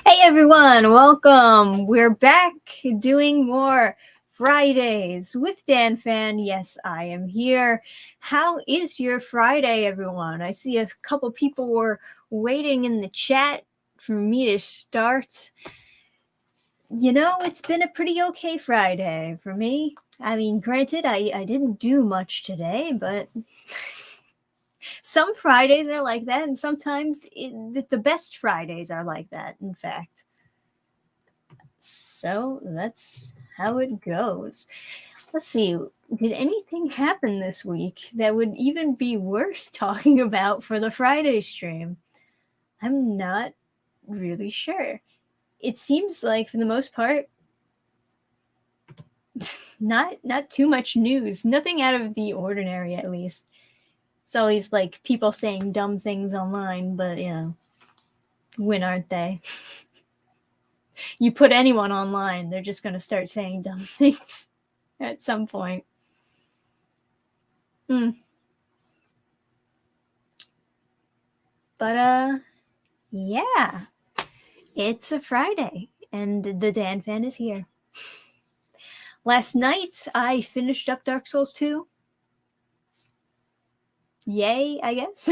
Hey everyone, welcome. We're back doing more Fridays with Dannphan. Yes, I am here. How is your Friday, everyone? I see a couple people were waiting in the chat for me to start. You know, it's been a pretty okay Friday for me. I mean, granted, I didn't do much today, but some Fridays are like that, and sometimes the best Fridays are like that, in fact. So that's how it goes. Let's see. Did anything happen this week that would even be worth talking about for the Friday stream? I'm not really sure. It seems like, for the most part, not too much news. Nothing out of the ordinary, at least. It's always like people saying dumb things online, but when aren't they? You put anyone online, they're just going to start saying dumb things at some point. But yeah, it's a Friday and the Dannphan is here. Last night I finished up Dark Souls 2. Yay, I guess.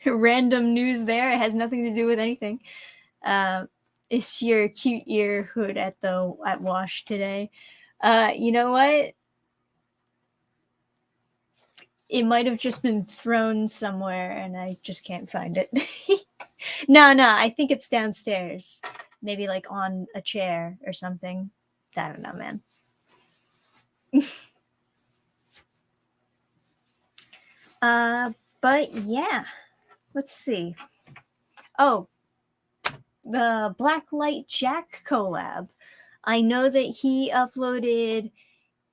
Random news there. It has nothing to do with anything. It's your cute ear hood at Wash today. You know what? It might have just been thrown somewhere and I just can't find it. No, I think it's downstairs. Maybe like on a chair or something. I don't know, man. But yeah, let's see. Oh, the Blacklight Jack collab. I know that he uploaded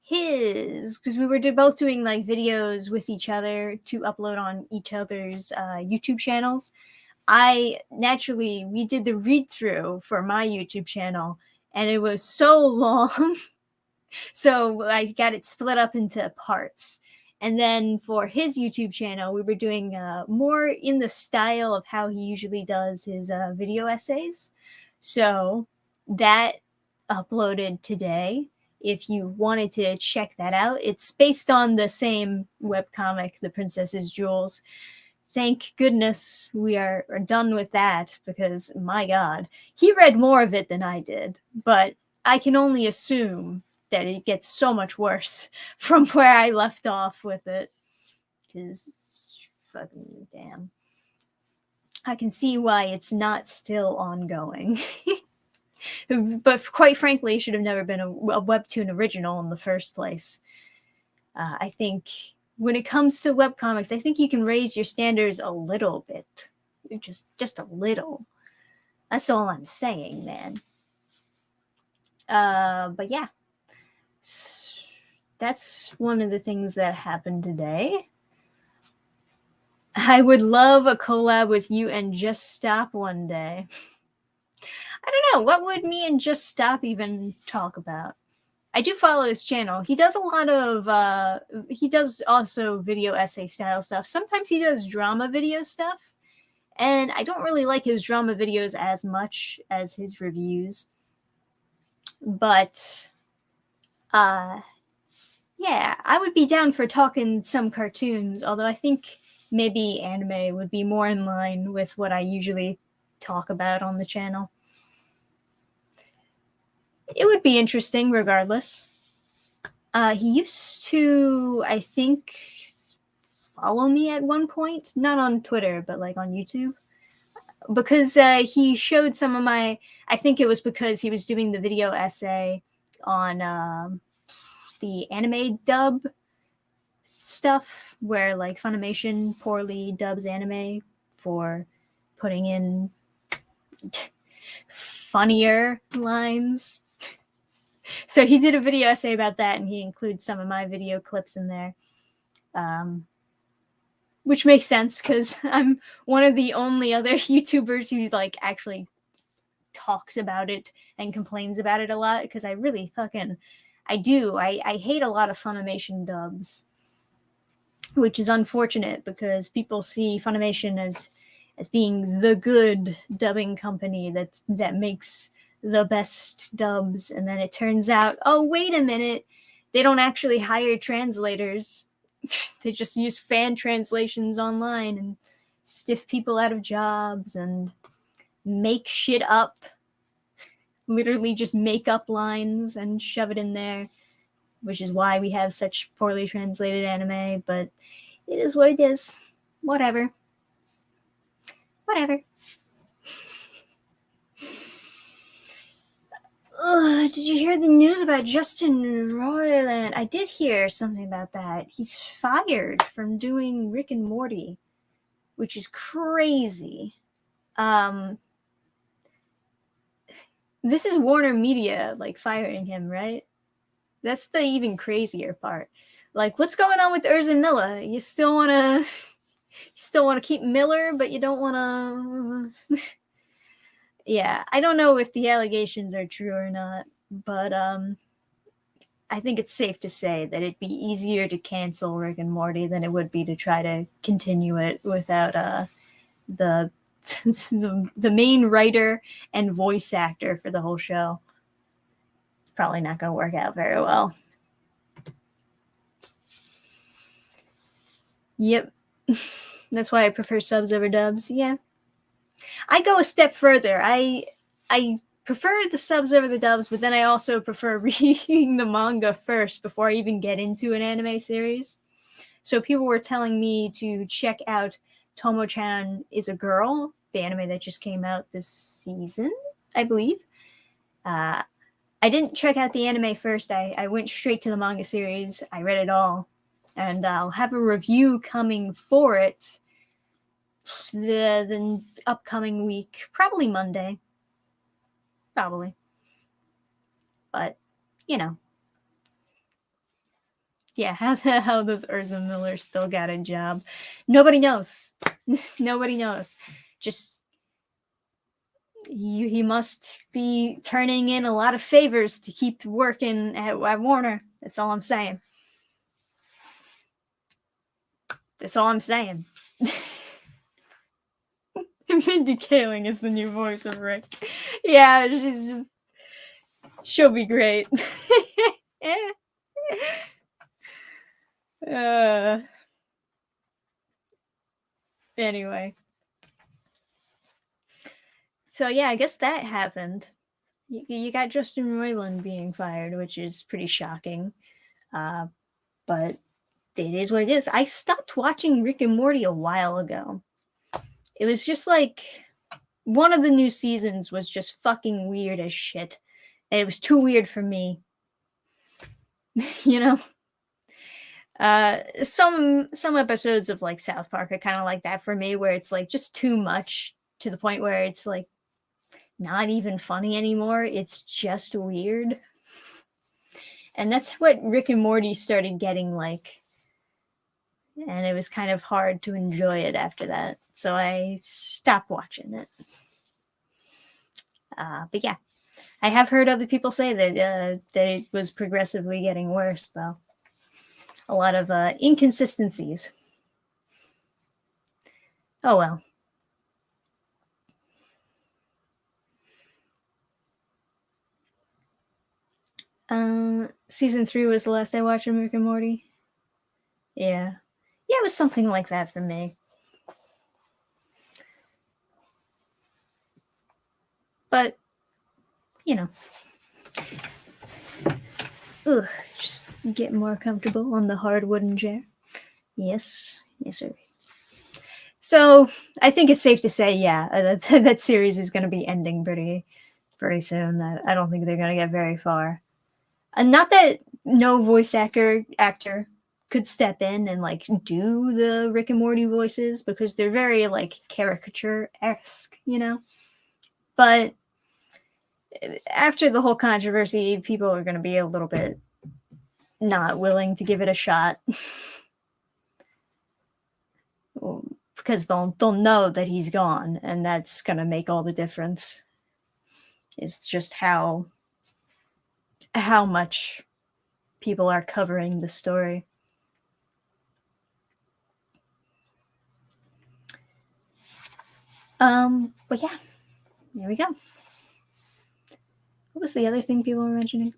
his, because we were both doing like videos with each other to upload on each other's YouTube channels. We did the read through for my YouTube channel and it was so long. So I got it split up into parts. And then for his YouTube channel, we were doing more in the style of how he usually does his video essays. So that uploaded today. If you wanted to check that out, it's based on the same webcomic, The Princess's Jewels. Thank goodness we are done with that because, my God, he read more of it than I did. But I can only assume that it gets so much worse from where I left off with it. Because, fucking damn. I can see why it's not still ongoing. But quite frankly, it should have never been a Webtoon original in the first place. I think when it comes to webcomics, I think you can raise your standards a little bit. Just a little. That's all I'm saying, man. But yeah. That's one of the things that happened today. I would love a collab with you and Just Stop one day. I don't know. What would me and Just Stop even talk about? I do follow his channel. He does a lot of, he does also video essay style stuff. Sometimes he does drama video stuff. And I don't really like his drama videos as much as his reviews. But, yeah, I would be down for talking some cartoons. Although I think maybe anime would be more in line with what I usually talk about on the channel. It would be interesting regardless. He used to, I think, follow me at one point. Not on Twitter, but like on YouTube. Because he showed some of my, I think it was because he was doing the video essay on the anime dub stuff, where like Funimation poorly dubs anime for putting in funnier lines. So he did a video essay about that, and he includes some of my video clips in there, which makes sense because I'm one of the only other YouTubers who like actually talks about it and complains about it a lot, because I really fucking I hate a lot of Funimation dubs, which is unfortunate because people see Funimation as being the good dubbing company that makes the best dubs, and then it turns out, oh, wait a minute, they don't actually hire translators. They just use fan translations online and stiff people out of jobs and make shit up. Literally just make up lines and shove it in there, which is why we have such poorly translated anime, but it is what it is. Whatever. Ugh, did you hear the news about Justin Roiland? I did hear something about that. He's fired from doing Rick and Morty, which is crazy. This is Warner Media, like, firing him, right? That's the even crazier part. Like, what's going on with Urza Miller? You still want to keep Miller, but you don't want to... Yeah, I don't know if the allegations are true or not, but I think it's safe to say that it'd be easier to cancel Rick and Morty than it would be to try to continue it without the the main writer and voice actor for the whole show. It's probably not going to work out very well. Yep. That's why I prefer subs over dubs. Yeah. I go a step further. I prefer the subs over the dubs, but then I also prefer reading the manga first before I even get into an anime series. So people were telling me to check out Tomo-chan is a Girl, the anime that just came out this season, I believe. I didn't check out the anime first. I went straight to the manga series. I read it all. And I'll have a review coming for it the upcoming week, probably Monday. Probably. But, you know. Yeah, how the hell does Urza Miller still got a job? Nobody knows. Nobody knows. Just, he must be turning in a lot of favors to keep working at Warner. That's all I'm saying. That's all I'm saying. Mindy Kaling is the new voice of Rick. Yeah, she'll be great. Anyway. So yeah, I guess that happened. You got Justin Roiland being fired, which is pretty shocking. But it is what it is. I stopped watching Rick and Morty a while ago. It was just like one of the new seasons was just fucking weird as shit. And it was too weird for me. You know? Some episodes of like South Park are kind of like that for me, where it's like just too much to the point where it's like not even funny anymore. It's just weird. And that's what Rick and Morty started getting like. And it was kind of hard to enjoy it after that. So I stopped watching it. But yeah, I have heard other people say that it was progressively getting worse, though. A lot of inconsistencies. Oh well. Season 3 was the last I watched of Rick and Morty. Yeah. Yeah, it was something like that for me. But, you know. Ugh, just get more comfortable on the hard wooden chair. Yes, sir. So, I think it's safe to say, yeah, that series is going to be ending pretty soon. I don't think they're going to get very far. And not that no voice actor could step in and like do the Rick and Morty voices, because they're very like caricature-esque, you know? But after the whole controversy, people are going to be a little bit not willing to give it a shot. Because they'll know that he's gone, and that's going to make all the difference. It's just how much people are covering the story. But yeah, there we go. What was the other thing people were mentioning?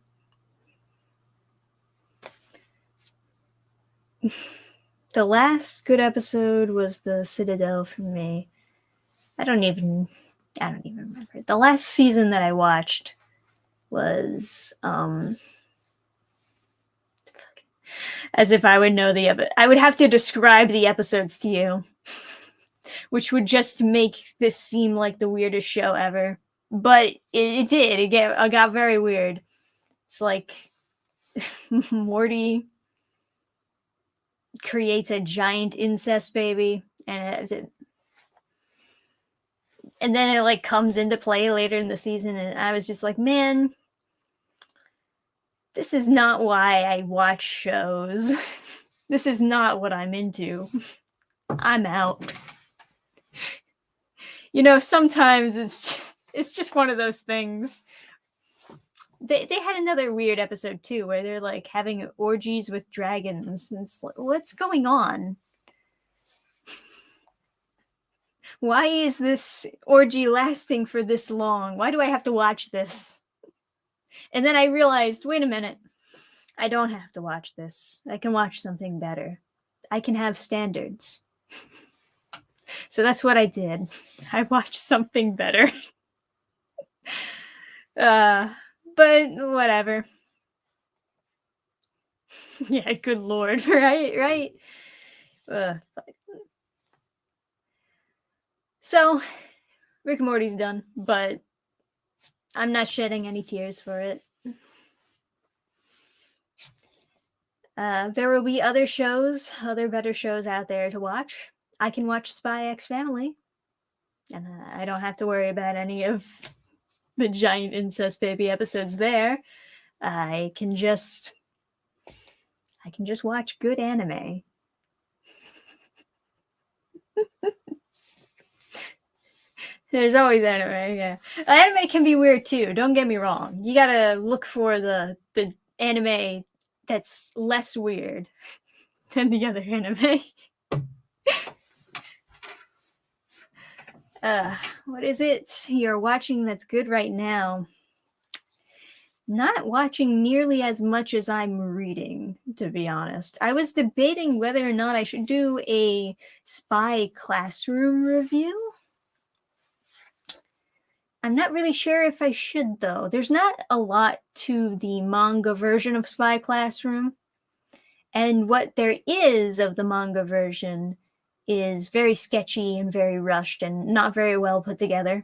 The last good episode was the Citadel for me. I don't even remember. The last season that I watched was as if I would know I would have to describe the episodes to you, which would just make this seem like the weirdest show ever. But it did. It got very weird. It's like Morty creates a giant incest baby, and then it like comes into play later in the season, and I was just like, man, this is not why I watch shows. This is not what I'm into. I'm out. Sometimes it's just one of those things. They had another weird episode too, where they're like having orgies with dragons. And it's like, what's going on? Why is this orgy lasting for this long? Why do I have to watch this? And then I realized, wait a minute, I don't have to watch this. I can watch something better. I can have standards. So that's what I did. I watched something better. But whatever. Yeah, good lord, right? So, Rick and Morty's done, but I'm not shedding any tears for it. There will be other better shows out there to watch. I can watch Spy X Family, and I don't have to worry about any of the giant incest baby episodes there. I can just watch good anime. There's always anime, yeah. Anime can be weird too, don't get me wrong. You gotta look for the anime that's less weird than the other anime. What is it you're watching that's good right now? Not watching nearly as much as I'm reading, to be honest. I was debating whether or not I should do a spy classroom review. I'm not really sure if I should, though. There's not a lot to the manga version of Spy Classroom. And what there is of the manga version is very sketchy and very rushed and not very well put together.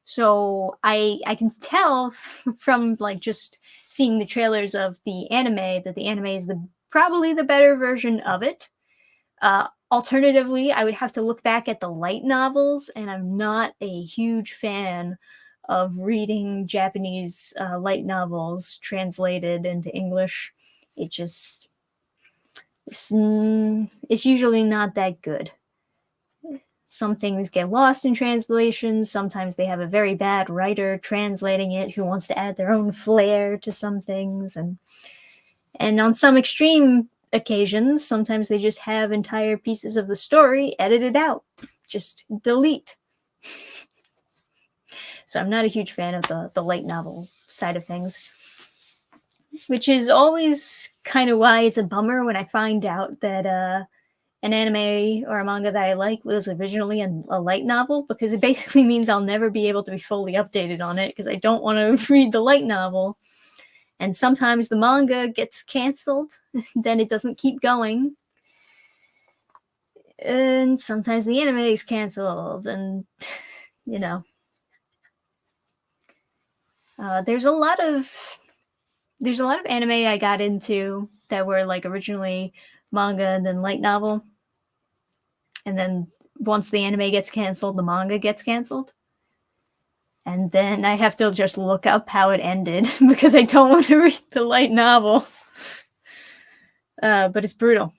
So I can tell from like just seeing the trailers of the anime that the anime is probably the better version of it. Alternatively, I would have to look back at the light novels, and I'm not a huge fan of reading Japanese light novels translated into English. It's usually not that good. Some things get lost in translation. Sometimes they have a very bad writer translating it who wants to add their own flair to some things. And on some extreme occasions, sometimes they just have entire pieces of the story edited out. Just delete. So I'm not a huge fan of the light novel side of things. Which is always kind of why it's a bummer when I find out that an anime or a manga that I like was originally a light novel, because it basically means I'll never be able to be fully updated on it because I don't want to read the light novel. And sometimes the manga gets canceled, then it doesn't keep going. And sometimes the anime is canceled, and there's a lot of anime I got into that were like originally manga and then light novel. And then once the anime gets canceled, the manga gets canceled. And then I have to just look up how it ended because I don't want to read the light novel. But it's brutal.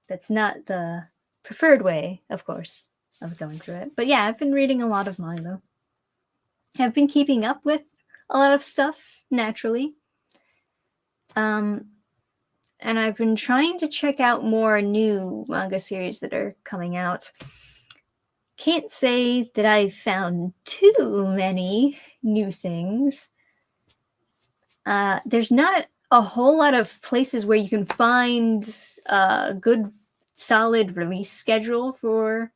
That's not the preferred way, of course, of going through it. But yeah, I've been reading a lot of manga. I've been keeping up with a lot of stuff naturally. And I've been trying to check out more new manga series that are coming out. can't say that I've found too many new things. There's not a whole lot of places where you can find a good, solid release schedule for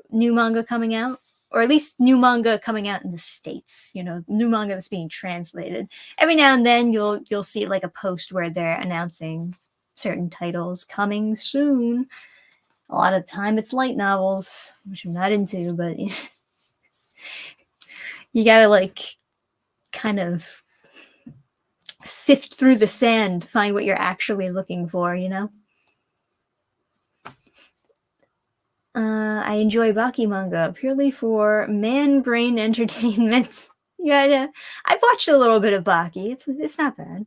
new manga coming out, or at least new manga coming out in the States. You know, new manga that's being translated. Every now and then, you'll see like a post where they're announcing certain titles coming soon. A lot of the time, it's light novels, which I'm not into, but you gotta like kind of sift through the sand, find what you're actually looking for, you know? I enjoy Baki manga purely for man-brain entertainment. Yeah, I've watched a little bit of Baki. It's not bad.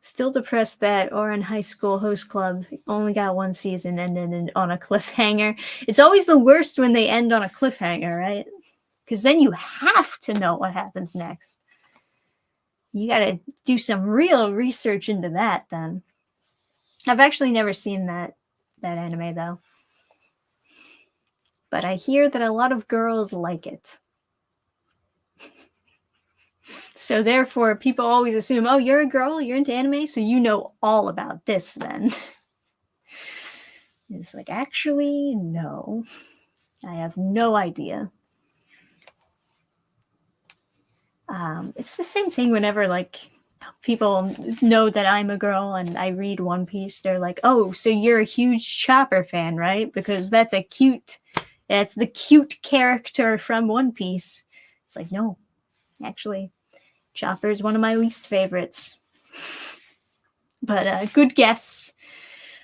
Still depressed that Oran High School Host Club only got one season and ended on a cliffhanger. It's always the worst when they end on a cliffhanger, right? Because then you have to know what happens next. You gotta do some real research into that then. I've actually never seen that anime though. But I hear that a lot of girls like it. So therefore, people always assume, oh, you're a girl, you're into anime, so you know all about this then. It's like, actually, no. I have no idea. It's the same thing whenever, like, people know that I'm a girl and I read One Piece. They're like, oh, so you're a huge Chopper fan, right? Because that's the cute character from One Piece. It's like, no, actually, Chopper's one of my least favorites. But good guess.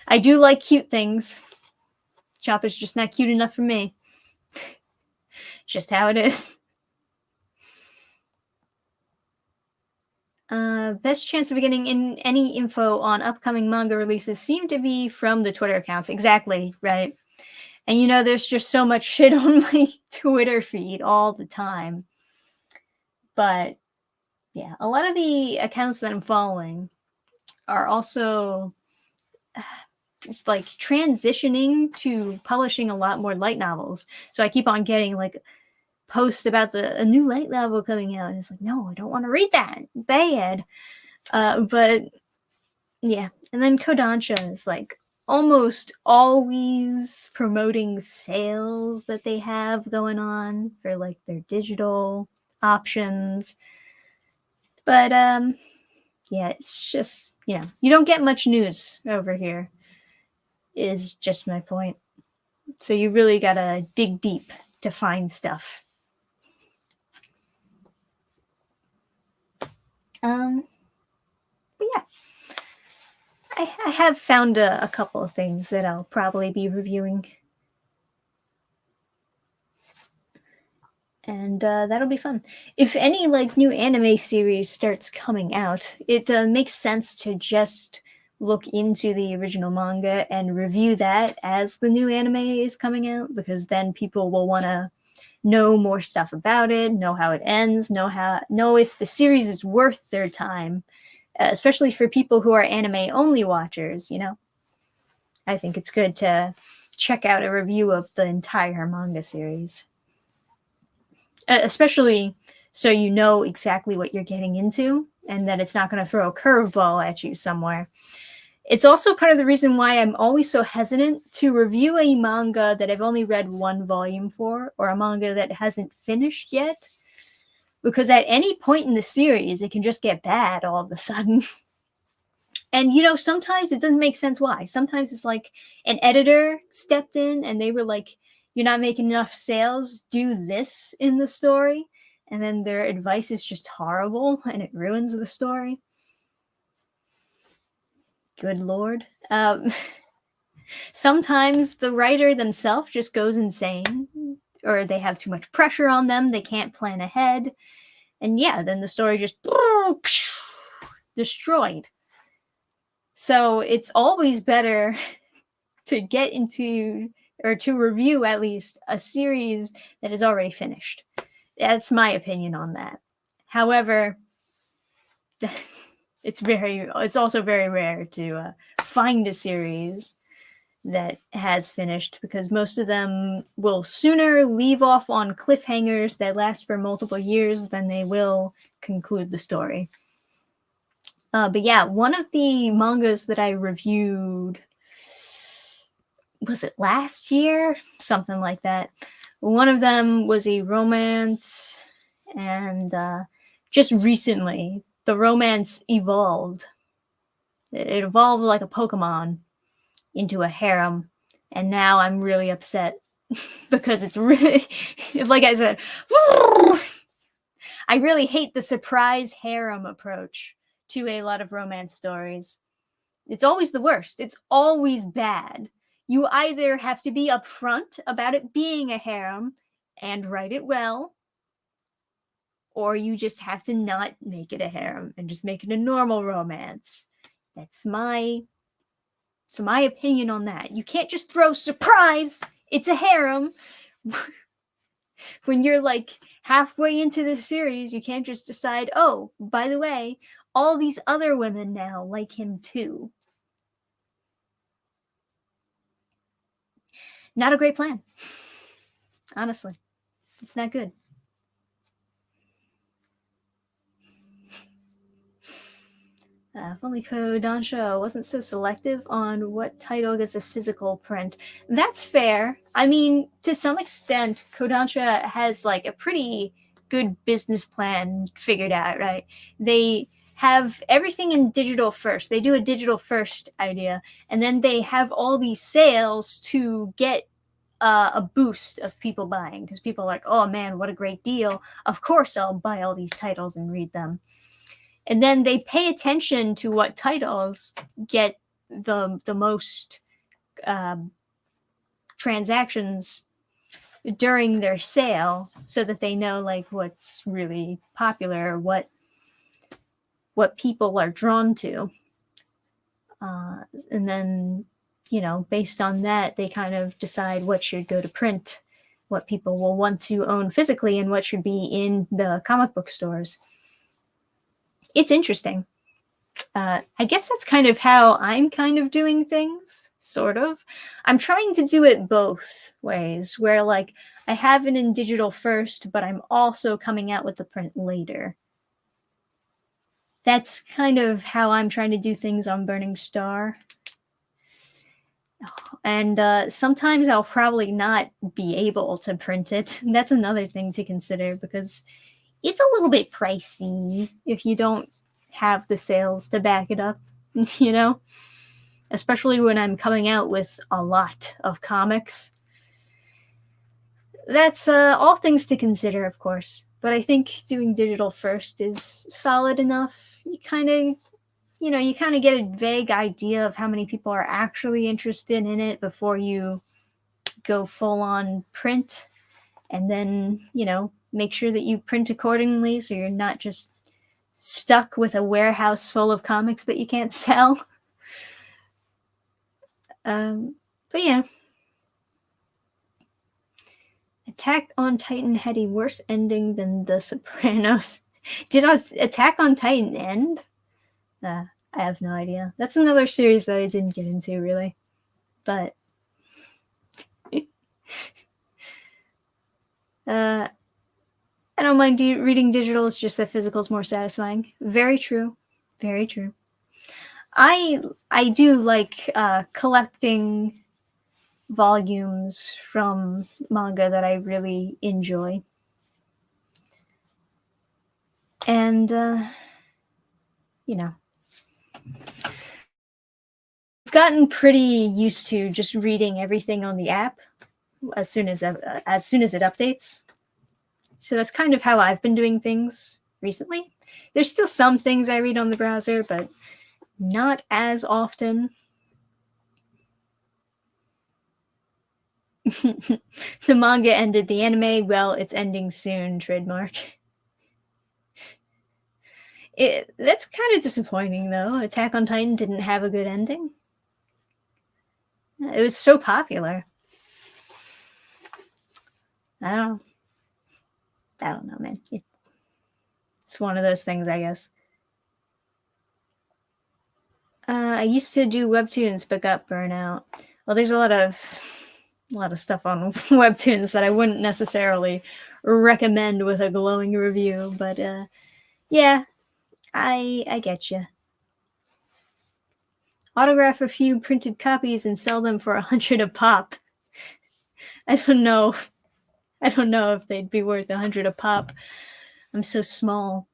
I do like cute things. Chopper's just not cute enough for me. Just how it is. Best chance of getting in any info on upcoming manga releases seem to be from the Twitter accounts. Exactly, right? And you know, there's just so much shit on my Twitter feed all the time. But yeah, a lot of the accounts that I'm following are also just like transitioning to publishing a lot more light novels. So I keep on getting like posts about a new light novel coming out, and it's like, no, I don't want to read that. Bad. But yeah, and then Kodansha is like almost always promoting sales that they have going on for like their digital options. But yeah, it's just, you know, you don't get much news over here, is just my point. So you really gotta dig deep to find stuff. But yeah, I have found a couple of things that I'll probably be reviewing. And that'll be fun. If any like new anime series starts coming out, it makes sense to just look into the original manga and review that as the new anime is coming out, because then people will want to know more stuff about it, know how it ends, know if the series is worth their time, especially for people who are anime only watchers, you know. I think it's good to check out a review of the entire manga series. Especially so you know exactly what you're getting into and that it's not going to throw a curveball at you somewhere. It's also part of the reason why I'm always so hesitant to review a manga that I've only read one volume for, or a manga that hasn't finished yet, because at any point in the series, it can just get bad all of a sudden. And, you know, sometimes it doesn't make sense why. Sometimes it's like an editor stepped in and they were like, you're not making enough sales, do this in the story. And then their advice is just horrible and it ruins the story. Good Lord. Sometimes the writer themselves just goes insane, or they have too much pressure on them. They can't plan ahead. And yeah, then the story just destroyed. So it's always better to get into, or to review at least, a series that is already finished. That's my opinion on that. However, it's also very rare to find a series that has finished, because most of them will sooner leave off on cliffhangers that last for multiple years than they will conclude the story. But yeah, one of the mangas that I reviewed, was it last year? Something like that. One of them was a romance, and just recently the romance evolved. It evolved like a Pokemon into a harem, and now I'm really upset because it's really, like I said, I really hate the surprise harem approach to a lot of romance stories. It's always the worst. It's always bad. You either have to be upfront about it being a harem and write it well, or you just have to not make it a harem and just make it a normal romance. That's my opinion on that. You can't just throw surprise, it's a harem. When you're like halfway into the series, you can't just decide, oh, by the way, all these other women now like him too. Not a great plan. Honestly, it's not good. If only Kodansha wasn't so selective on what title gets a physical print. That's fair. I mean, to some extent, Kodansha has like a pretty good business plan figured out, right? They have everything in digital first. They do a digital first idea, and then they have all these sales to get a boost of people buying, because people are like, oh man, what a great deal. Of course I'll buy all these titles and read them. And then they pay attention to what titles get the most transactions during their sale, so that they know like what's really popular, what people are drawn to. And then, you know, based on that, they kind of decide what should go to print, what people will want to own physically, and what should be in the comic book stores. It's interesting. I guess that's kind of how I'm kind of doing things, sort of. I'm trying to do it both ways, where like I have it in digital first, but I'm also coming out with the print later. That's kind of how I'm trying to do things on Burning Star. And sometimes I'll probably not be able to print it. That's another thing to consider, because it's a little bit pricey if you don't have the sales to back it up, you know? Especially when I'm coming out with a lot of comics. That's all things to consider, of course. But I think doing digital first is solid enough. You kind of get a vague idea of how many people are actually interested in it before you go full on print. And then, you know, make sure that you print accordingly, so you're not just stuck with a warehouse full of comics that you can't sell. But yeah. Attack on Titan had a worse ending than The Sopranos. Did Attack on Titan end? I have no idea. That's another series that I didn't get into, really. But I don't mind reading digital. It's just that physical is more satisfying. Very true. Very true. I do like collecting volumes from manga that I really enjoy. And, you know, I've gotten pretty used to just reading everything on the app as soon as it updates. So that's kind of how I've been doing things recently. There's still some things I read on the browser, but not as often. The manga ended. The anime, well, it's ending soon, trademark. That's kind of disappointing, though. Attack on Titan didn't have a good ending. It was so popular. I don't know, man. It's one of those things, I guess. I used to do webtoons, but got burnout. Well, there's a lot of stuff on webtoons that I wouldn't necessarily recommend with a glowing review, but yeah, I get you. Autograph a few printed copies and sell them for 100 a pop. I don't know. I don't know if they'd be worth 100 a pop. I'm so small.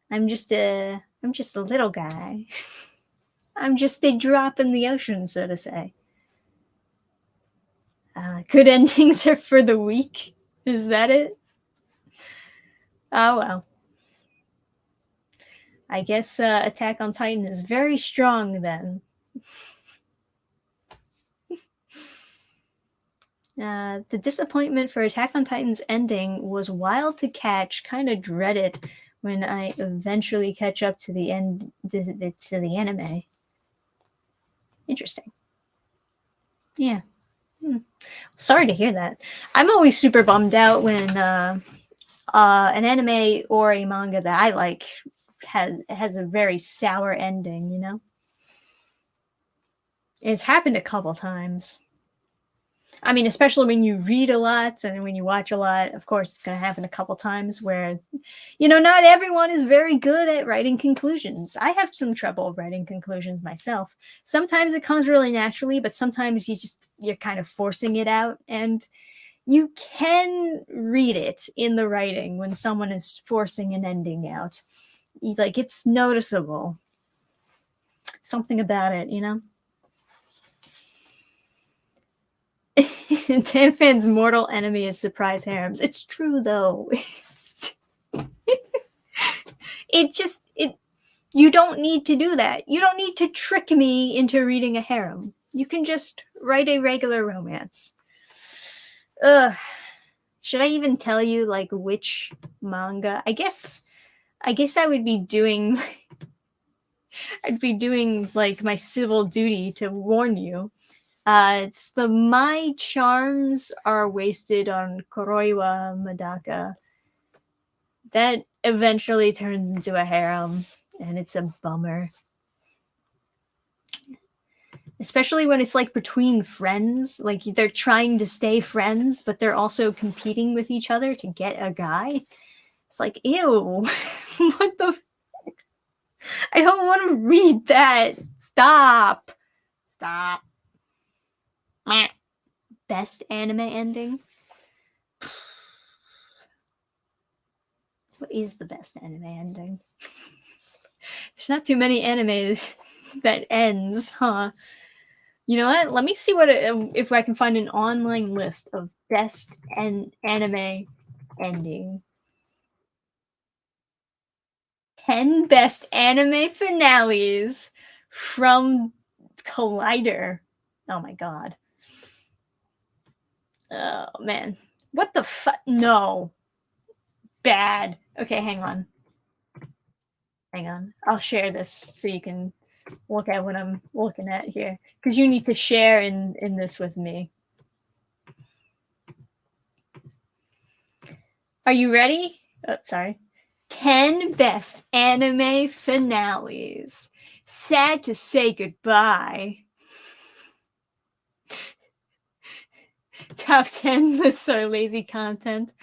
I'm just a little guy. I'm just a drop in the ocean, so to say. Good endings are for the weak. Is that it? Oh well. I guess Attack on Titan is very strong then. The disappointment for Attack on Titan's ending was wild to catch. Kind of dread it when I eventually catch up to the end to the anime. Interesting. Yeah. Sorry to hear that. I'm always super bummed out when an anime or a manga that I like has a very sour ending. You know, it's happened a couple times. I mean, especially when you read a lot and when you watch a lot, of course, it's going to happen a couple times where, you know, not everyone is very good at writing conclusions. I have some trouble writing conclusions myself. Sometimes it comes really naturally, but sometimes you're kind of forcing it out, and you can read it in the writing when someone is forcing an ending out. Like, it's noticeable. Something about it, you know? Dannphan's mortal enemy is surprise harems. It's true though. You don't need to do that. You don't need to trick me into reading a harem. You can just write a regular romance. Ugh. Should I even tell you like which manga? I guess I would be doing I'd be doing like my civil duty to warn you. It's the My Charms Are Wasted on Koroiwa Madaka. That eventually turns into a harem, and it's a bummer. Especially when it's like between friends, like they're trying to stay friends, but they're also competing with each other to get a guy. It's like, ew, what the? I don't want to read that. Stop. Best anime ending? What is the best anime ending? There's not too many animes that ends, huh? You know what? Let me see if I can find an online list of best anime ending. 10 best anime finales from Collider. Oh my god. Oh man. What the fuck? No. Bad. Okay, hang on. I'll share this so you can look at what I'm looking at here, because you need to share in this with me. Are you ready? Oh, sorry. 10 best anime finales. Sad to say goodbye. Top 10 lists are lazy content.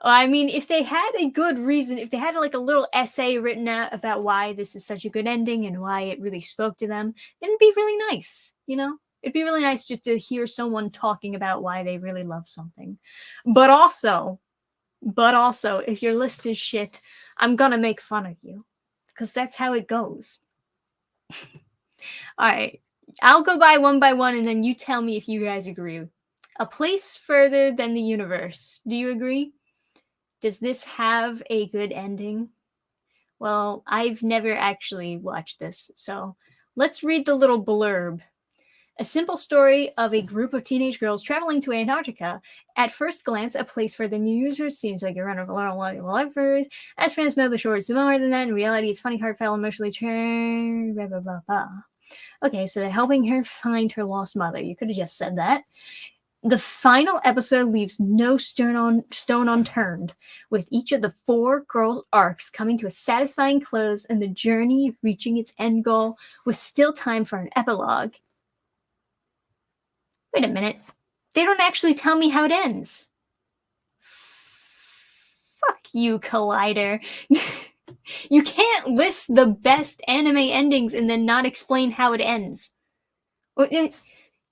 I mean, if they had a good reason, if they had like a little essay written out about why this is such a good ending and why it really spoke to them, then it'd be really nice, you know? It'd be really nice just to hear someone talking about why they really love something. But also, if your list is shit, I'm gonna make fun of you, because that's how it goes. All right, I'll go by one, and then you tell me if you guys agree. A Place Further Than the Universe. Do you agree? Does this have a good ending? Well, I've never actually watched this, so let's read the little blurb. A simple story of a group of teenage girls traveling to Antarctica. At first glance, A Place for the New Users seems like a run of lifers. As fans know, the short is more than that. In reality, it's funny, heartfelt, emotionally turned. Okay, so they're helping her find her lost mother. You could have just said that. The final episode leaves no stone unturned, with each of the 4 girls' arcs coming to a satisfying close and the journey reaching its end goal, with still time for an epilogue. Wait a minute. They don't actually tell me how it ends. Fuck you, Collider. You can't list the best anime endings and then not explain how it ends.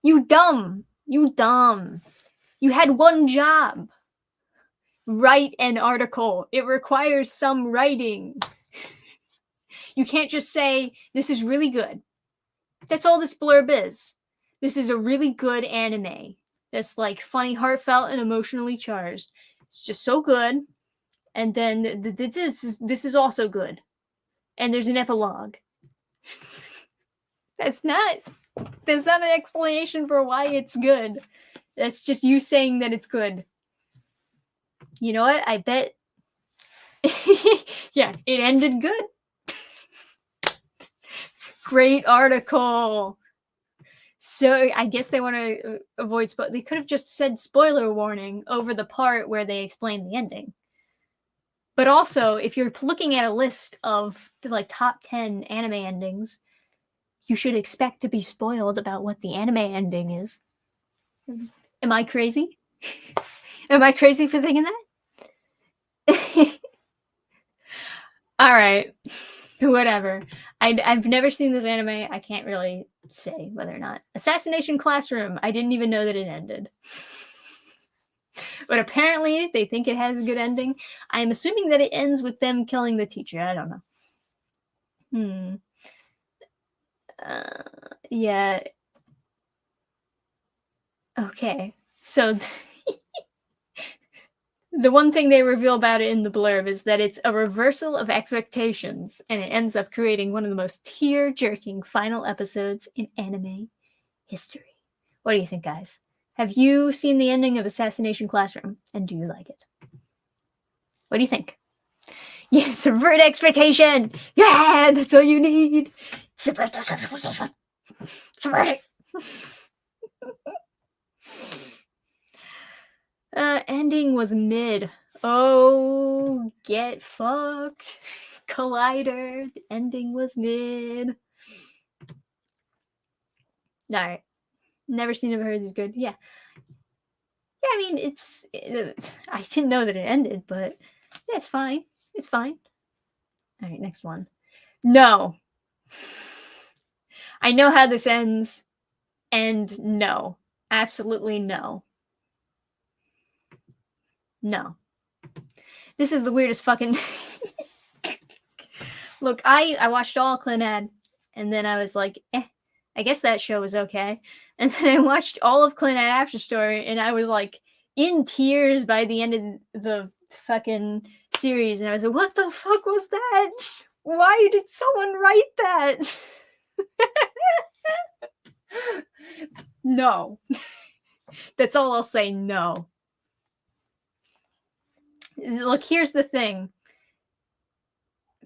You dumb. You dumb. You had one job. Write an article. It requires some writing. You can't just say, this is really good. That's all this blurb is. This is a really good anime. That's like funny, heartfelt, and emotionally charged. It's just so good. And then this is also good. And there's an epilogue. That's not an explanation for why it's good. That's just you saying that it's good. You know what? I bet. Yeah, it ended good. Great article. So I guess they want to avoid they could have just said spoiler warning over the part where they explain the ending. But also, if you're looking at a list of the like top 10 anime endings, you should expect to be spoiled about what the anime ending is. Am I crazy? Am I crazy for thinking that? All right. Whatever. I've never seen this anime. I can't really say whether or not. Assassination Classroom. I didn't even know that it ended. But apparently they think it has a good ending. I'm assuming that it ends with them killing the teacher. I don't know. Yeah. Okay. So the one thing they reveal about it in the blurb is that it's a reversal of expectations, and it ends up creating one of the most tear-jerking final episodes in anime history. What do you think, guys? Have you seen the ending of Assassination Classroom, and do you like it? What do you think? Yeah, subvert expectation! Yeah, that's all you need! Subvert those expectations! Subvert it! Ending was mid. Oh, get fucked. Collider. The ending was mid. Alright. Never seen it, heard it's good. Yeah. Yeah, I mean, I didn't know that it ended, but yeah, it's fine. It's fine. Alright, next one. No. I know how this ends, and no. Absolutely no. No. This is the weirdest fucking... Look, I watched all Clannad, and then I was like, I guess that show was okay. And then I watched all of Clannad After Story, and I was like in tears by the end of the fucking series, and I was like, what the fuck was that? Why did someone write that? No. That's all I'll say, no. Look, here's the thing.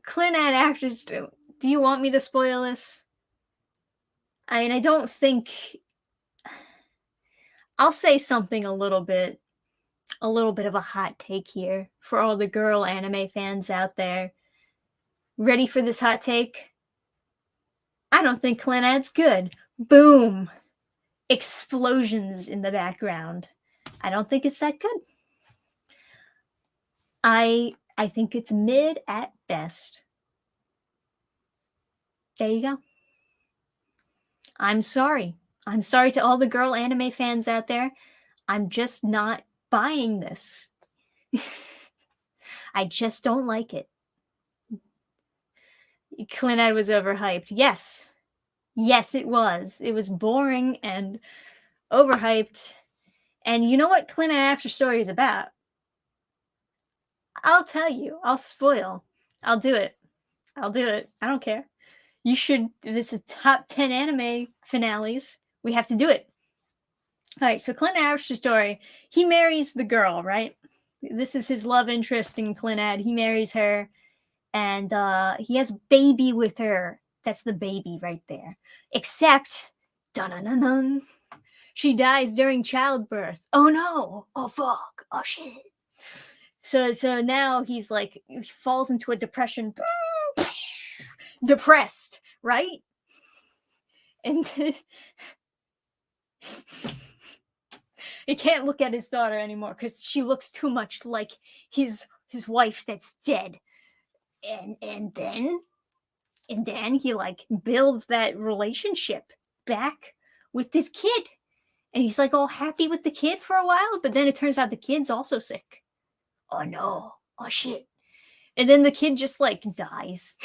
Clannad After Story, do you want me to spoil this? I mean, I don't think... I'll say something a little bit of a hot take here for all the girl anime fans out there. Ready for this hot take? I don't think Clannad's good. Boom! Explosions in the background. I don't think it's that good. I think it's mid at best. There you go. I'm sorry. I'm sorry to all the girl anime fans out there. I'm just not buying this. I just don't like it. Clannad was overhyped. Yes. Yes, it was. It was boring and overhyped. And you know what Clannad After Story is about? I'll tell you. I'll spoil. I'll do it. I'll do it. I don't care. You should. This is top 10 anime finales. We have to do it. All right, so Clannad After Story, he marries the girl, right? This is his love interest in Clannad. He marries her, and he has a baby with her. That's the baby right there. Except, dun-dun-dun-dun, she dies during childbirth. Oh no! Oh fuck! Oh shit! So now he's like, he falls into a depression. Depressed, right? And He can't look at his daughter anymore because she looks too much like his wife that's dead. And then he like builds that relationship back with this kid. And he's like all happy with the kid for a while, but then it turns out the kid's also sick. Oh no. Oh shit. And then the kid just like dies.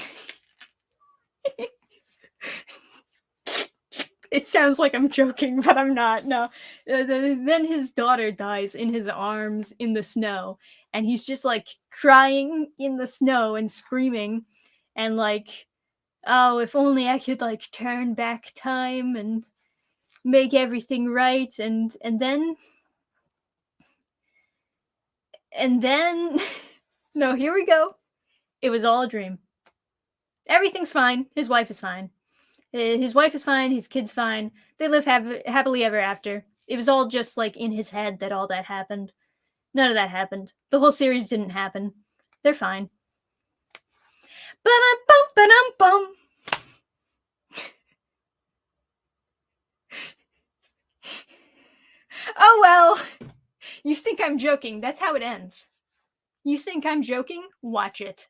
It sounds like I'm joking, but I'm not. No. Then his daughter dies in his arms in the snow. And he's just like crying in the snow and screaming. And like, oh, if only I could like turn back time and make everything right. And then no, here we go. It was all a dream. Everything's fine. His wife is fine. His wife is fine. His kid's fine. They live happily ever after. It was all just like in his head that all that happened. None of that happened. The whole series didn't happen. They're fine. Ba-dum-bum. Oh well. You think I'm joking. That's how it ends. You think I'm joking? Watch it.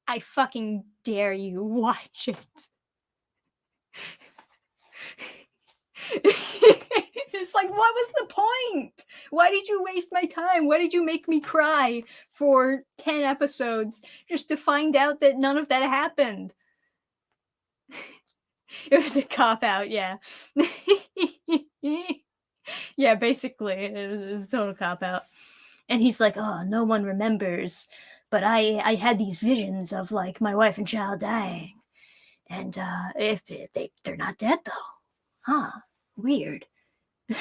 I fucking dare you. Watch it. It's like, what was the point? Why did you waste my time? Why did you make me cry for 10 episodes just to find out that none of that happened? It was a cop-out, yeah. Yeah, basically, it was a total cop-out. And he's like, oh, no one remembers, but I had these visions of like my wife and child dying. And if they're not dead though. Huh, weird.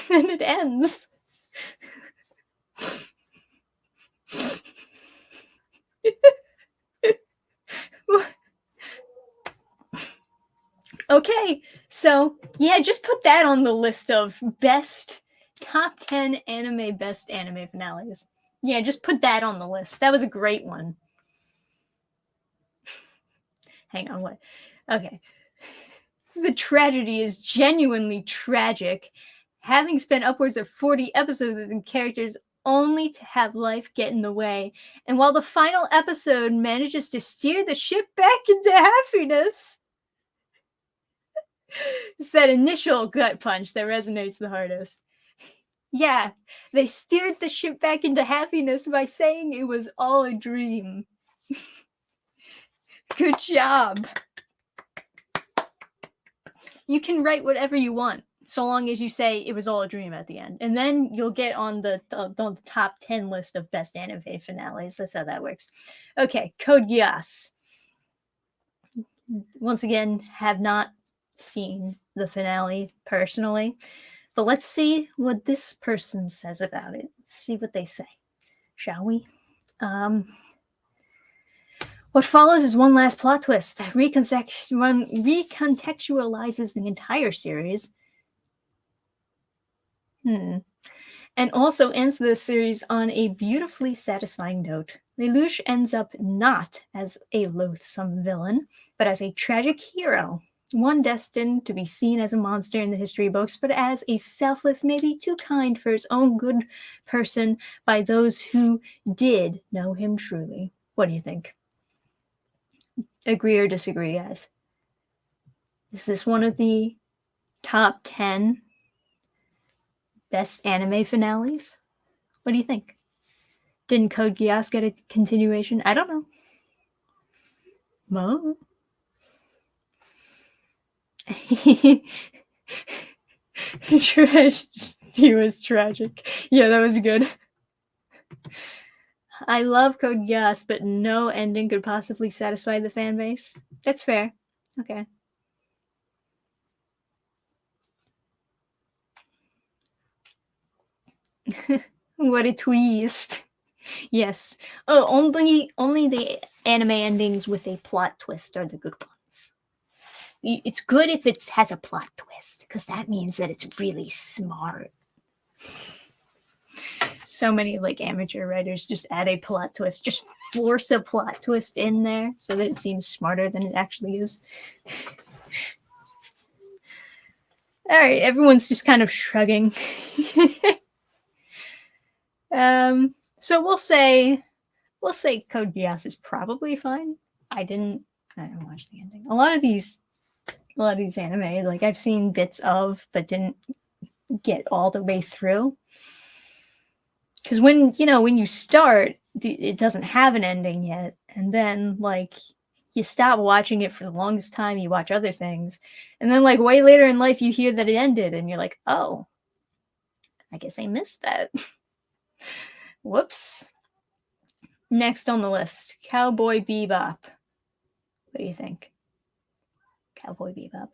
And it ends. Okay, so yeah, just put that on the list of top 10 best anime finales. Yeah, just put that on the list. That was a great one. Hang on, what? Okay. The tragedy is genuinely tragic. Having spent upwards of 40 episodes with the characters only to have life get in the way. And while the final episode manages to steer the ship back into happiness, it's that initial gut punch that resonates the hardest. Yeah, they steered the ship back into happiness by saying it was all a dream. Good job. You can write whatever you want, so long as you say it was all a dream at the end. And then you'll get on the top 10 list of best anime finales. That's how that works. Okay, Code Geass. Once again, have not seen the finale personally, but let's see what this person says about it. Let's see what they say, shall we? What follows is one last plot twist that recontextualizes the entire series. And also ends the series on a beautifully satisfying note. Lelouch ends up not as a loathsome villain, but as a tragic hero. One destined to be seen as a monster in the history books, but as a selfless, maybe too kind for his own good person by those who did know him truly. What do you think? Agree or disagree, guys? Is this one of the top 10 best anime finales? What do you think? Didn't Code Geass get a continuation? I don't know. No. He was tragic. Yeah, that was good. I love Code Geass, but no ending could possibly satisfy the fan base. That's fair. Okay. What a twist. Yes. Oh, only the anime endings with a plot twist are the good ones. It's good if it has a plot twist, because that means that it's really smart. So many like amateur writers just add a plot twist, just force a plot twist in there so that it seems smarter than it actually is. All right, everyone's just kind of shrugging. So we'll say Code Geass is probably fine. I didn't watch the ending. A lot of these anime, like I've seen bits of, but didn't get all the way through. Because when you start, it doesn't have an ending yet, and then like you stop watching it for the longest time. You watch other things, and then like way later in life, you hear that it ended, and you're like, oh, I guess I missed that. Whoops. Next on the list, Cowboy Bebop. What do you think? Cowboy Bebop.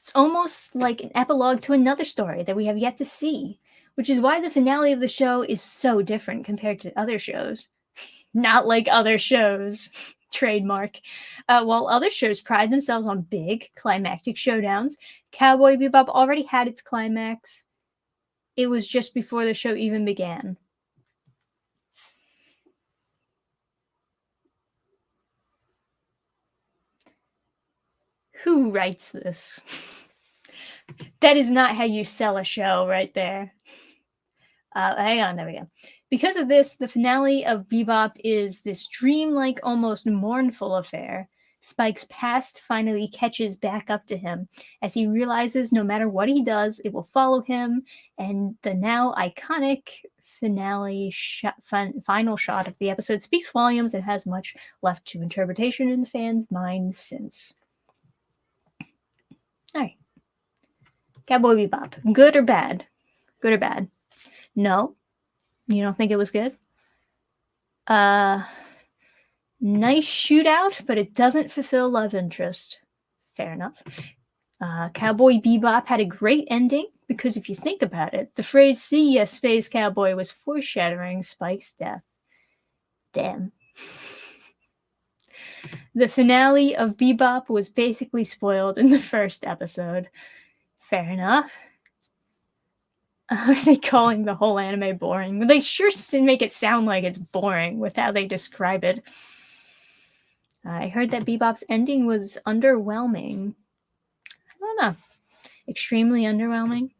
It's almost like an epilogue to another story that we have yet to see, which is why the finale of the show is so different compared to other shows. Not like other shows. Trademark. While other shows pride themselves on big, climactic showdowns, Cowboy Bebop already had its climax. It was just before the show even began. Who writes this? That is not how you sell a show right there. Hang on, there we go. Because of this, the finale of Bebop is this dreamlike, almost mournful affair. Spike's past finally catches back up to him as he realizes no matter what he does, it will follow him, and the now iconic final shot of the episode speaks volumes and has much left to interpretation in the fans' minds since. All right. Cowboy Bebop. Good or bad? Good or bad? No. You don't think it was good? Nice shootout, but it doesn't fulfill love interest. Fair enough. Cowboy Bebop had a great ending because if you think about it, the phrase "see ya, Space Cowboy" was foreshadowing Spike's death. Damn. The finale of Bebop was basically spoiled in the first episode. Fair enough. Are they calling the whole anime boring? They sure make it sound like it's boring with how they describe it. I heard that Bebop's ending was underwhelming. I don't know. Extremely underwhelming.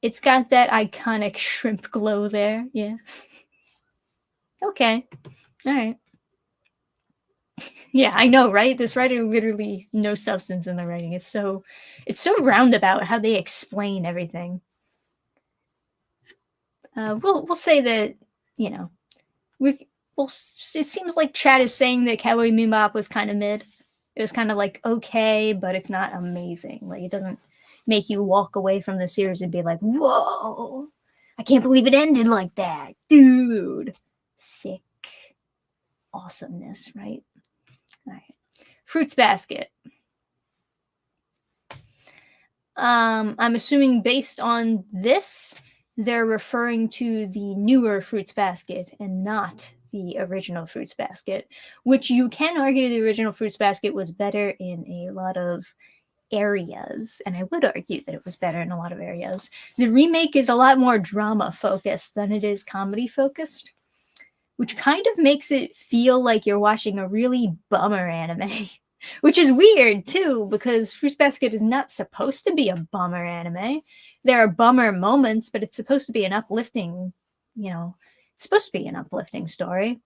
It's got that iconic shrimp glow there. Yeah. Okay. All right. Yeah, I know, right? This writer literally no substance in the writing. It's so roundabout how they explain everything. We'll say that it seems like Chad is saying that Cowboy Bebop was kind of mid. It was kind of like okay, but it's not amazing. Like it doesn't make you walk away from the series and be like, "Whoa, I can't believe it ended like that, dude!" Sick awesomeness, right? All right. Fruits Basket. I'm assuming based on this, they're referring to the newer Fruits Basket and not the original Fruits Basket, which you can argue the original Fruits Basket was better in a lot of areas, and I would argue that it was better in a lot of areas. The remake is a lot more drama focused than it is comedy focused, which kind of makes it feel like you're watching a really bummer anime, which is weird too, because Fruits Basket is not supposed to be a bummer anime. There are bummer moments, but it's supposed to be an uplifting, it's supposed to be an uplifting story.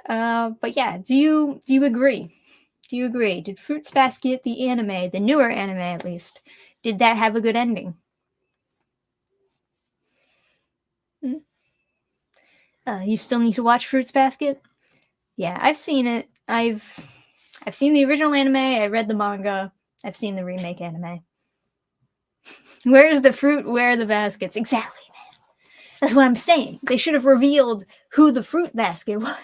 But yeah, do you agree? Do you agree? Did Fruits Basket, the anime, the newer anime at least, did that have a good ending? You still need to watch Fruits Basket? Yeah, I've seen it. I've seen the original anime. I read the manga. I've seen the remake anime. Where's the fruit? Where are the baskets? Exactly, man. That's what I'm saying. They should have revealed who the fruit basket was.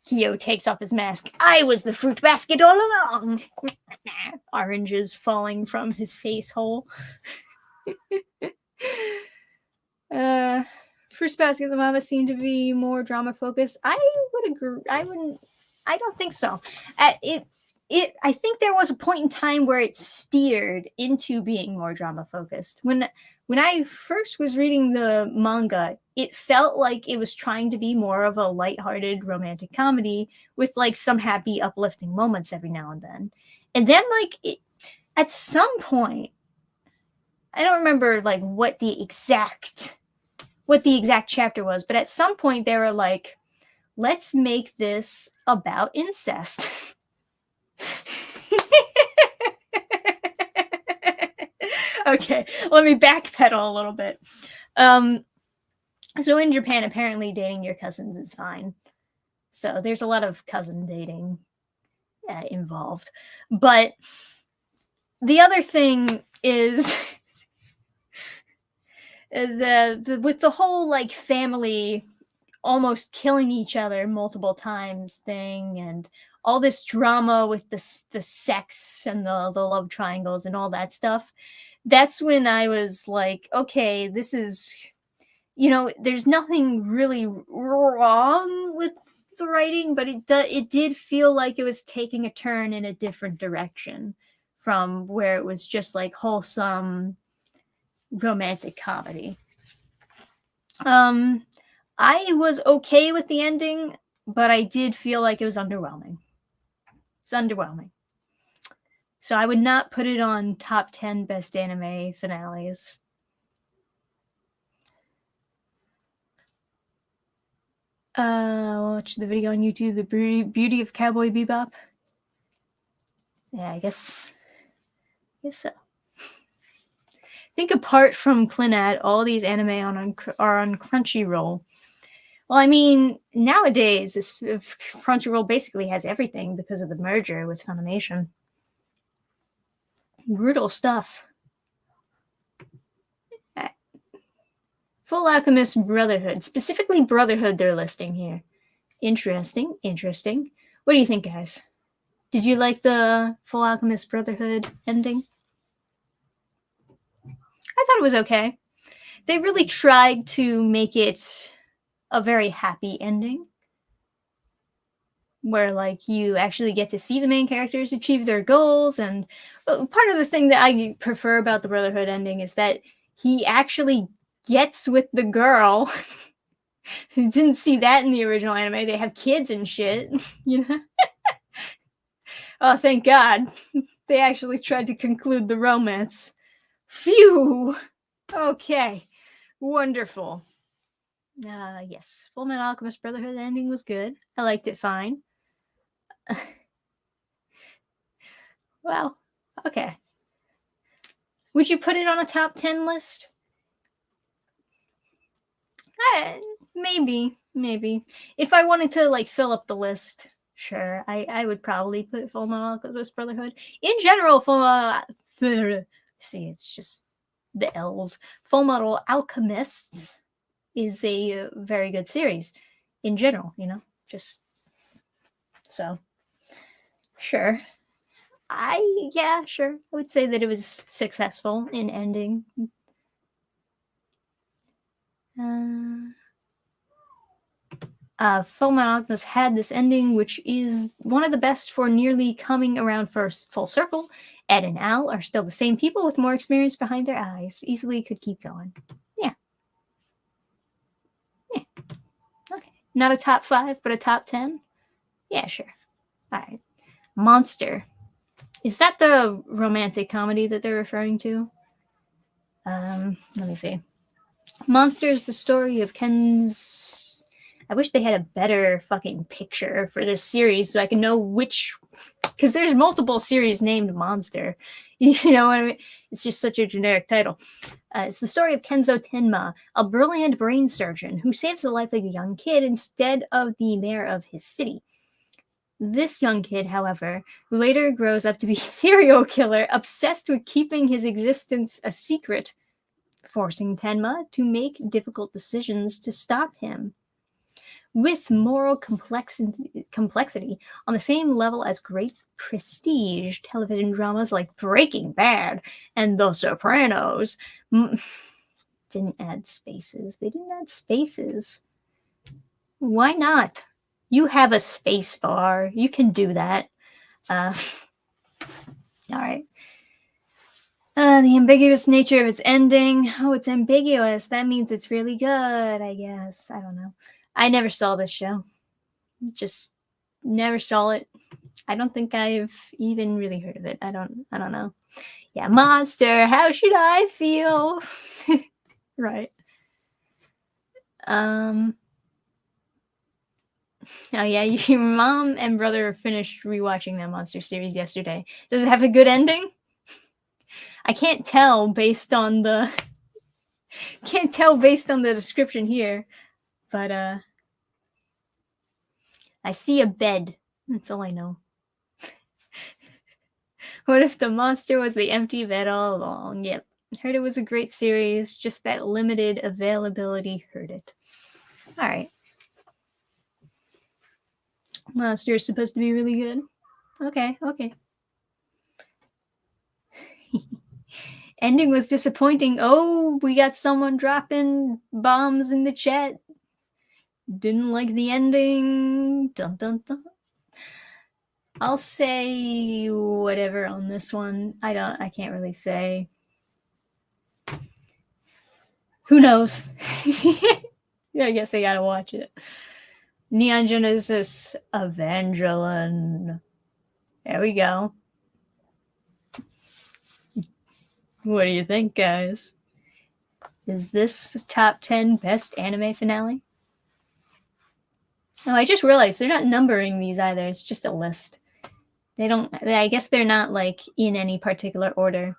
Kyo takes off his mask. I was the fruit basket all along. Oranges falling from his face hole. Fruits Basket, the manga seemed to be more drama focused. I would agree. I don't think so. I think there was a point in time where it steered into being more drama focused. When I first was reading the manga, it felt like it was trying to be more of a lighthearted romantic comedy with like some happy, uplifting moments every now and then. And then, like, at some point, I don't remember, like, what the exact chapter was, but at some point they were like, let's make this about incest. Okay, let me backpedal a little bit. So in Japan, apparently dating your cousins is fine. So there's a lot of cousin dating involved. But the other thing is with the whole like family almost killing each other multiple times thing, and all this drama with the sex and the love triangles and all that stuff. That's when I was like, okay, this is, there's nothing really wrong with the writing, but it did feel like it was taking a turn in a different direction from where it was just like wholesome romantic comedy. I was okay with the ending, but I did feel like it was underwhelming. It's underwhelming. So I would not put it on top 10 best anime finales. Watch the video on YouTube, The Beauty of Cowboy Bebop. Yeah, I guess so. I think apart from Clannad, all these anime are on Crunchyroll. Well, I mean, nowadays, Crunchyroll basically has everything because of the merger with Funimation. Brutal stuff. Right. Full Alchemist Brotherhood. Specifically Brotherhood they're listing here. Interesting. What do you think, guys? Did you like the Full Alchemist Brotherhood ending? I thought it was okay. They really tried to make it a very happy ending, where like you actually get to see the main characters achieve their goals. And part of the thing that I prefer about the Brotherhood ending is that he actually gets with the girl. Didn't see that in the original anime. They have kids and shit, Oh, thank God. They actually tried to conclude the romance. Phew. Okay. Wonderful. Yes. Fullmetal Alchemist Brotherhood ending was good. I liked it fine. Well, okay. Would you put it on a top 10 list? Maybe. If I wanted to like fill up the list, sure. I would probably put Fullmetal Alchemist Brotherhood. In general, see, it's just the L's. Fullmetal Alchemists is a very good series in general, just so. Sure. Sure. I would say that it was successful in ending. Fullmetal Alchemist had this ending, which is one of the best for nearly coming around full circle. Ed and Al are still the same people with more experience behind their eyes. Easily could keep going. Yeah. Okay. Not a top 5, but a top 10? Yeah, sure. All right. Monster. Is that the romantic comedy that they're referring to? Let me see. Monster is the story of Ken's... I wish they had a better fucking picture for this series so I can know which... Because there's multiple series named Monster. You know what I mean? It's just such a generic title. It's the story of Kenzo Tenma, a brilliant brain surgeon who saves the life of a young kid instead of the mayor of his city. This young kid, however, who later grows up to be a serial killer, obsessed with keeping his existence a secret, forcing Tenma to make difficult decisions to stop him. With moral complexity on the same level as great prestige television dramas like Breaking Bad and The Sopranos. Didn't add spaces. They didn't add spaces. Why not? You have a space bar. You can do that. All right. The ambiguous nature of its ending. Oh, it's ambiguous. That means it's really good, I guess. I don't know. I never saw this show. Just never saw it. I don't think I've even really heard of it. I don't know. Yeah, monster, how should I feel? Right. Oh yeah, your mom and brother finished rewatching that monster series yesterday. Does it have a good ending? I can't tell based on the description here, but I see a bed. That's all I know. What if the monster was the empty bed all along? Yep. Heard it was a great series, just that limited availability hurt it. All right. Monster's supposed to be really good. Okay. Ending was disappointing. Oh, we got someone dropping bombs in the chat. Didn't like the ending. Dun dun dun. I'll say whatever on this one. I can't really say. Who knows? Yeah, I guess I gotta watch it. Neon Genesis Evangelion. There we go. What do you think, guys? Is this top 10 best anime finale? Oh, I just realized they're not numbering these either. It's just a list. I guess they're not like in any particular order.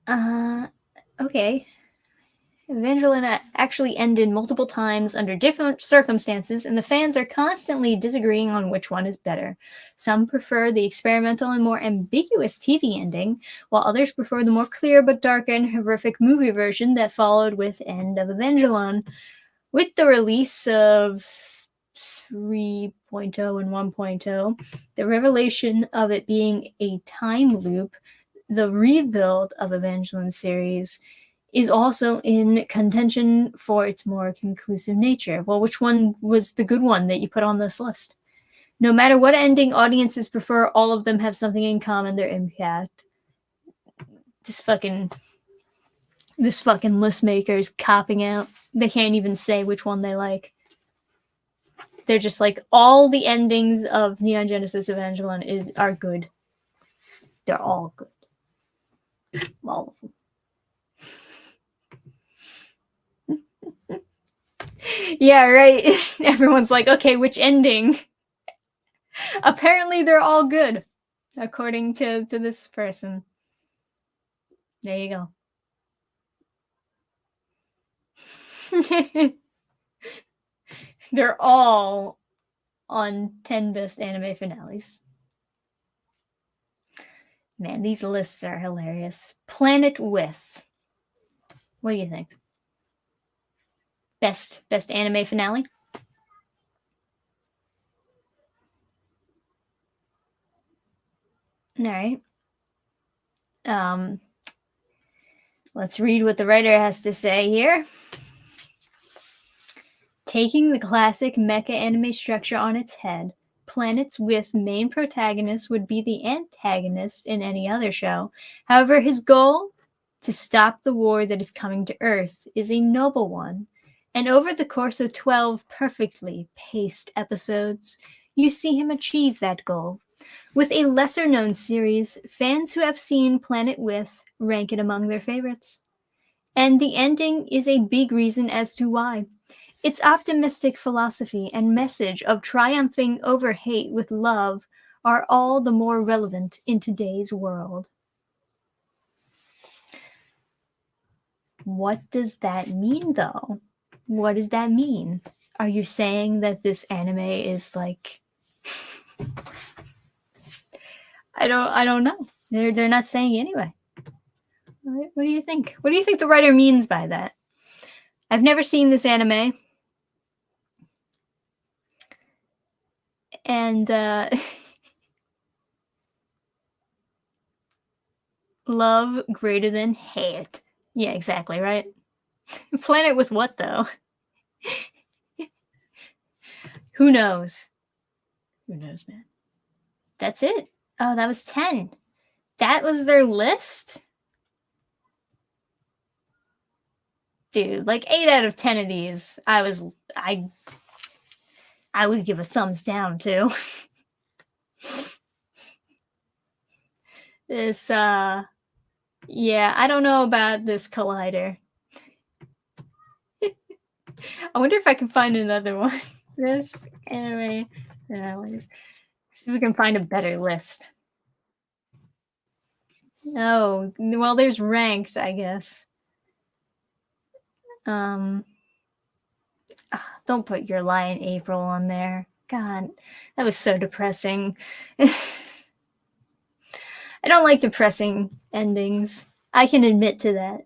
Okay. Evangelion actually ended multiple times under different circumstances, and the fans are constantly disagreeing on which one is better. Some prefer the experimental and more ambiguous TV ending, while others prefer the more clear but darker and horrific movie version that followed with End of Evangelion. With the release of 3.0 and 1.0, the revelation of it being a time loop, the rebuild of Evangelion series is also in contention for its more conclusive nature. Well, which one was the good one that you put on this list? No matter what ending audiences prefer, all of them have something in common: their impact. This fucking list maker is copping out. They can't even say which one they like. They're just like, all the endings of Neon Genesis Evangelion are good. They're all good. All of them. Yeah, right. Everyone's like, okay, which ending? Apparently they're all good, according to this person. There you go. They're all on 10 best anime finales. Man, these lists are hilarious. Planet With. What do you think? Best anime finale? All right. Let's read what the writer has to say here. Taking the classic mecha anime structure on its head, Planets With main protagonist would be the antagonist in any other show. However, his goal, to stop the war that is coming to Earth, is a noble one. And over the course of 12 perfectly paced episodes, you see him achieve that goal. With a lesser-known series, fans who have seen Planet With rank it among their favorites. And the ending is a big reason as to why. Its optimistic philosophy and message of triumphing over hate with love are all the more relevant in today's world. What does that mean, though? What does that mean? Are you saying that this anime is like... I don't know. They're not saying anyway. What do you think? What do you think the writer means by that? I've never seen this anime. And love greater than hate. Yeah, exactly, right? Planet with what, though? Who knows? Who knows, man? That's it. Oh, that was 10. That was their list? Dude, like 8 out of 10 of these, I would give a thumbs down to. This, yeah, I don't know about this collider. I wonder if I can find another one. This anime finales. See if we can find a better list. Oh, well, there's ranked, I guess. Um, don't put Your Lie in April on there. God, that was so depressing. I don't like depressing endings. I can admit to that.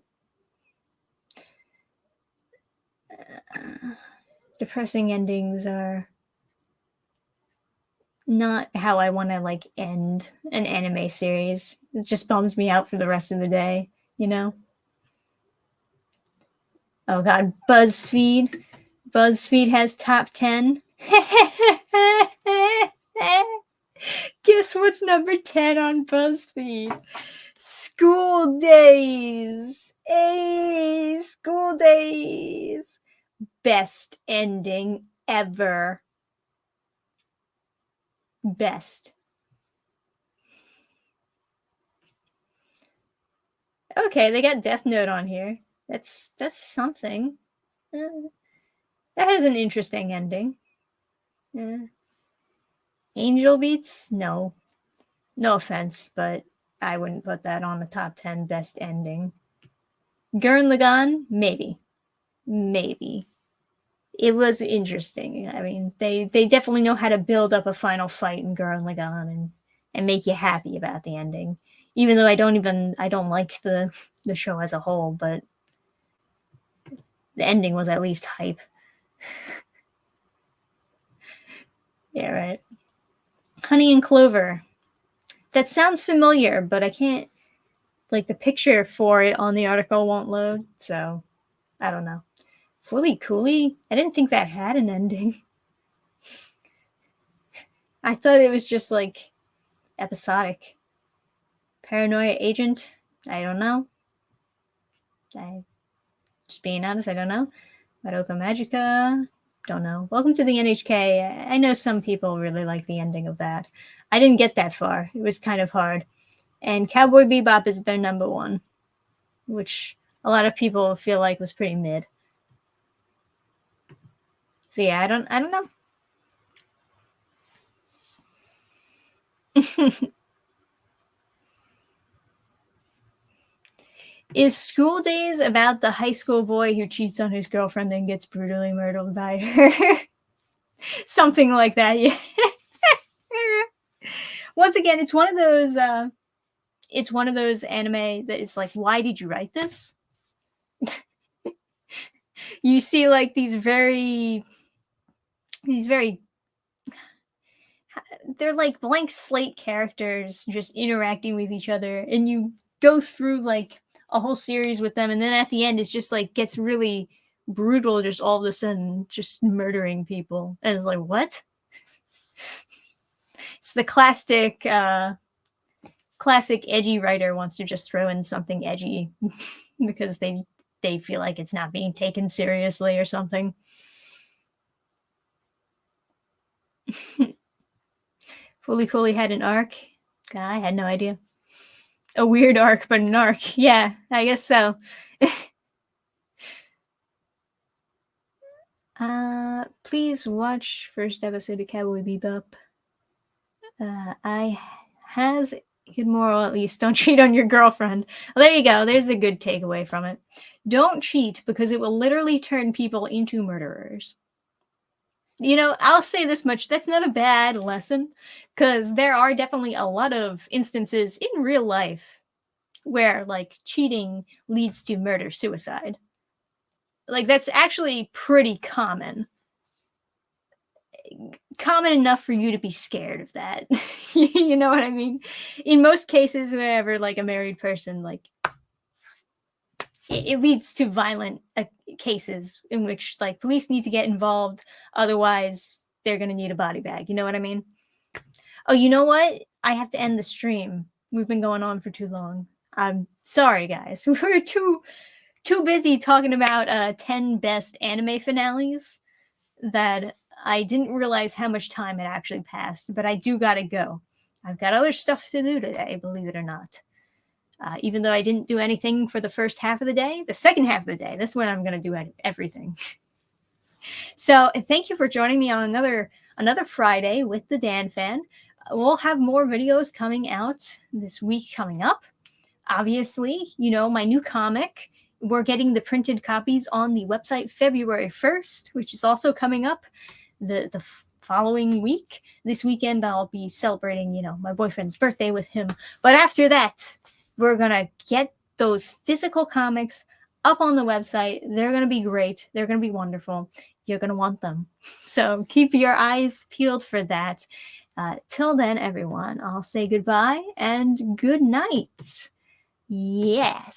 Depressing endings are not how I want to like end an anime series. It just bums me out for the rest of the day, you know? Oh god, BuzzFeed. BuzzFeed has top 10. Guess what's number 10 on BuzzFeed? School Days. Hey, School Days. Best ending ever. Best. Okay, they got Death Note on here. That's something. That has an interesting ending. Angel Beats? No. No offense, but I wouldn't put that on the top 10 best ending. Gurren Lagann? Maybe. Maybe. It was interesting. I mean, they definitely know how to build up a final fight in Gurren Lagann and make you happy about the ending. Even though I don't like the show as a whole, but the ending was at least hype. Yeah, right. Honey and Clover. That sounds familiar, but I can't, like, the picture for it on the article won't load, so I don't know. Fully Cooley? I didn't think that had an ending. I thought it was just, like, episodic. Paranoia Agent? I don't know. Just being honest, I don't know. Madoka Magica? Don't know. Welcome to the NHK. I know some people really like the ending of that. I didn't get that far. It was kind of hard. And Cowboy Bebop is their number one, which a lot of people feel like was pretty mid. So yeah, I don't know. Is School Days about the high school boy who cheats on his girlfriend and gets brutally murdered by her? Something like that, yeah. Once again, it's one of those anime that is like, why did you write this? You see like these very they're like blank slate characters just interacting with each other, and you go through like a whole series with them, and then at the end it's just like gets really brutal, just all of a sudden just murdering people, and it's like, what? It's the classic edgy writer wants to just throw in something edgy because they feel like it's not being taken seriously or something. Fully Cooley had an arc. God, I had no idea. A weird arc, but an arc. Yeah, I guess so. Please watch first episode of Cowboy Bebop. I has good moral at least. Don't cheat on your girlfriend. Well, there you go. There's the good takeaway from it. Don't cheat because it will literally turn people into murderers. You know, I'll say this much. That's not a bad lesson because there are definitely a lot of instances in real life where like cheating leads to murder suicide. Like that's actually pretty common enough for you to be scared of that. You know what I mean? In most cases, whenever like a married person, like it leads to violent cases in which like police need to get involved, otherwise they're going to need a body bag. You know what I mean? Oh, you know what? I have to end the stream. We've been going on for too long. I'm sorry, guys. We're too busy talking about 10 best anime finales that I didn't realize how much time had actually passed, but I do gotta go. I've got other stuff to do today, believe it or not. Even though I didn't do anything for the first half of the day, the second half of the day, that's when I'm going to do everything. So thank you for joining me on another Friday with the Dannphan. We'll have more videos coming out this week coming up. Obviously, you know, my new comic, we're getting the printed copies on the website February 1st, which is also coming up the following week. This weekend, I'll be celebrating, you know, my boyfriend's birthday with him. But after that, we're going to get those physical comics up on the website. They're going to be great. They're going to be wonderful. You're going to want them. So keep your eyes peeled for that. Till then, everyone, I'll say goodbye and good night. Yes.